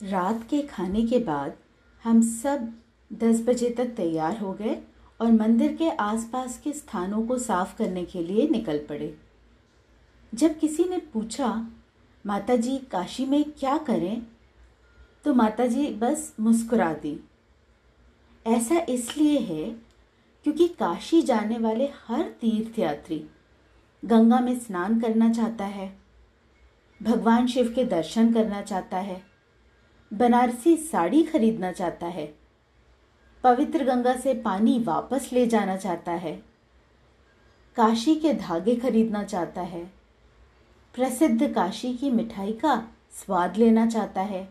रात के खाने के बाद हम सब 10 बजे तक तैयार हो गए और मंदिर के आसपास के स्थानों को साफ करने के लिए निकल पड़े। जब किसी ने पूछा, माताजी काशी में क्या करें, तो माताजी बस मुस्कुरा दी। ऐसा इसलिए है क्योंकि काशी जाने वाले हर तीर्थयात्री गंगा में स्नान करना चाहता है, भगवान शिव के दर्शन करना चाहता है, बनारसी साड़ी खरीदना चाहता है, पवित्र गंगा से पानी वापस ले जाना चाहता है, काशी के धागे खरीदना चाहता है, प्रसिद्ध काशी की मिठाई का स्वाद लेना चाहता है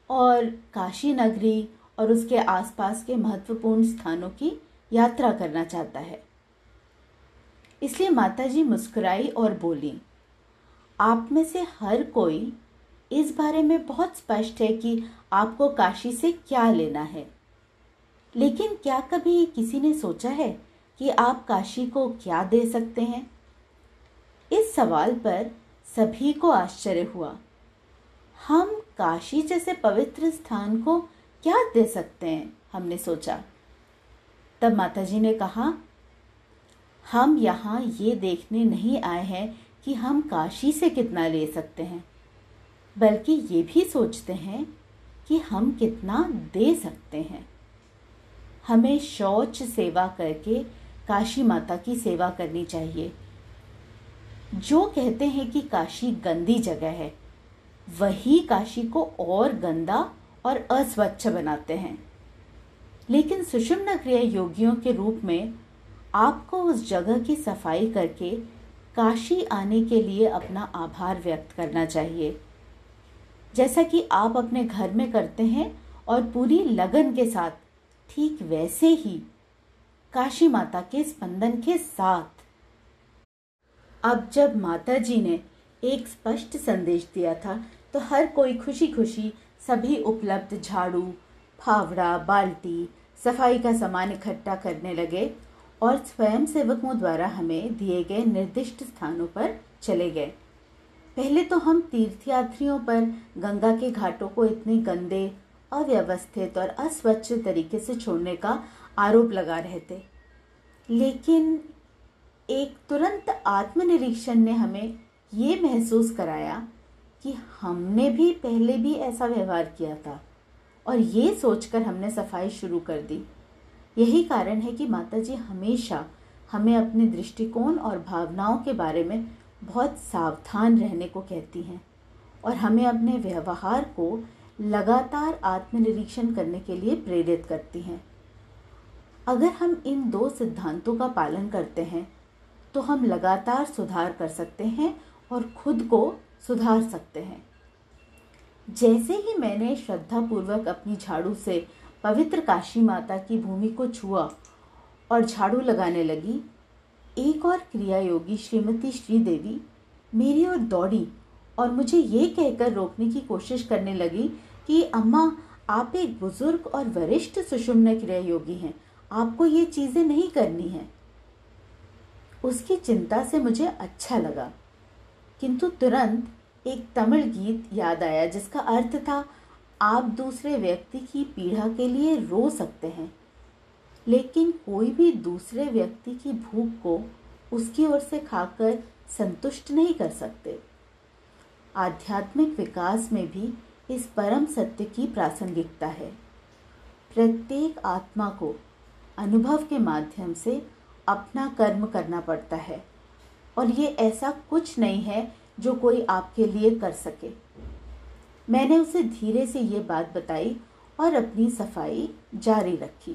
और काशी नगरी और उसके आसपास के महत्वपूर्ण स्थानों की यात्रा करना चाहता है। इसलिए माताजी मुस्कुराई और बोली, आप में से हर कोई इस बारे में बहुत स्पष्ट है कि आपको काशी से क्या लेना है, लेकिन क्या कभी किसी ने सोचा है कि आप काशी को क्या दे सकते हैं? इस सवाल पर सभी को आश्चर्य हुआ। हम काशी जैसे पवित्र स्थान को क्या दे सकते हैं, हमने सोचा। तब माताजी ने कहा, हम यहाँ ये देखने नहीं आए हैं कि हम काशी से कितना ले सकते हैं, बल्कि ये भी सोचते हैं कि हम कितना दे सकते हैं। हमें शौच सेवा करके काशी माता की सेवा करनी चाहिए। जो कहते हैं कि काशी गंदी जगह है, वही काशी को और गंदा और अस्वच्छ बनाते हैं। लेकिन सुषुम्ना क्रिया योगियों के रूप में आपको उस जगह की सफाई करके काशी आने के लिए अपना आभार व्यक्त करना चाहिए, जैसा कि आप अपने घर में करते हैं और पूरी लगन के साथ, ठीक वैसे ही काशी माता के स्पंदन के साथ। अब जब माताजी ने एक स्पष्ट संदेश दिया था, तो हर कोई खुशी खुशी सभी उपलब्ध झाड़ू, फावड़ा, बाल्टी, सफाई का सामान इकट्ठा करने लगे और स्वयं सेवकों द्वारा हमें दिए गए निर्दिष्ट स्थानों पर चले गए। पहले तो हम तीर्थयात्रियों पर गंगा के घाटों को इतने गंदे, अव्यवस्थित और अस्वच्छ तरीके से छोड़ने का आरोप लगा रहे थे, लेकिन एक तुरंत आत्मनिरीक्षण ने हमें ये महसूस कराया कि हमने भी पहले भी ऐसा व्यवहार किया था और ये सोचकर हमने सफाई शुरू कर दी। यही कारण है कि माताजी हमेशा हमें अपने दृष्टिकोण और भावनाओं के बारे में बहुत सावधान रहने को कहती हैं और हमें अपने व्यवहार को लगातार आत्मनिरीक्षण करने के लिए प्रेरित करती हैं। अगर हम इन दो सिद्धांतों का पालन करते हैं तो हम लगातार सुधार कर सकते हैं और खुद को सुधार सकते हैं। जैसे ही मैंने श्रद्धापूर्वक अपनी झाड़ू से पवित्र काशी माता की भूमि को छुआ और झाड़ू लगाने लगी, एक और क्रिया योगी श्रीमती श्रीदेवी मेरी ओर दौड़ी और मुझे ये कहकर रोकने की कोशिश करने लगी कि अम्मा, आप एक बुजुर्ग और वरिष्ठ सुषुम्ना क्रिया योगी हैं, आपको ये चीजें नहीं करनी हैं। उसकी चिंता से मुझे अच्छा लगा, किंतु तुरंत एक तमिल गीत याद आया जिसका अर्थ था, आप दूसरे व्यक्ति की पीड़ा के लिए रो सकते हैं, लेकिन कोई भी दूसरे व्यक्ति की भूख को उसकी ओर से खाकर संतुष्ट नहीं कर सकते। आध्यात्मिक विकास में भी इस परम सत्य की प्रासंगिकता है। प्रत्येक आत्मा को अनुभव के माध्यम से अपना कर्म करना पड़ता है और ये ऐसा कुछ नहीं है जो कोई आपके लिए कर सके। मैंने उसे धीरे से ये बात बताई और अपनी सफाई जारी रखी।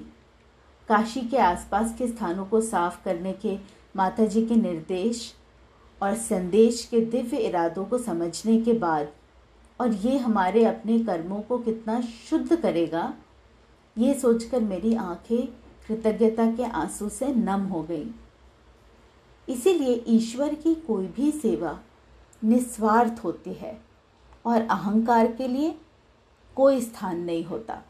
काशी के आसपास के स्थानों को साफ करने के माताजी के निर्देश और संदेश के दिव्य इरादों को समझने के बाद और ये हमारे अपने कर्मों को कितना शुद्ध करेगा, ये सोचकर मेरी आंखें कृतज्ञता के आंसू से नम हो गई। इसीलिए ईश्वर की कोई भी सेवा निस्वार्थ होती है और अहंकार के लिए कोई स्थान नहीं होता।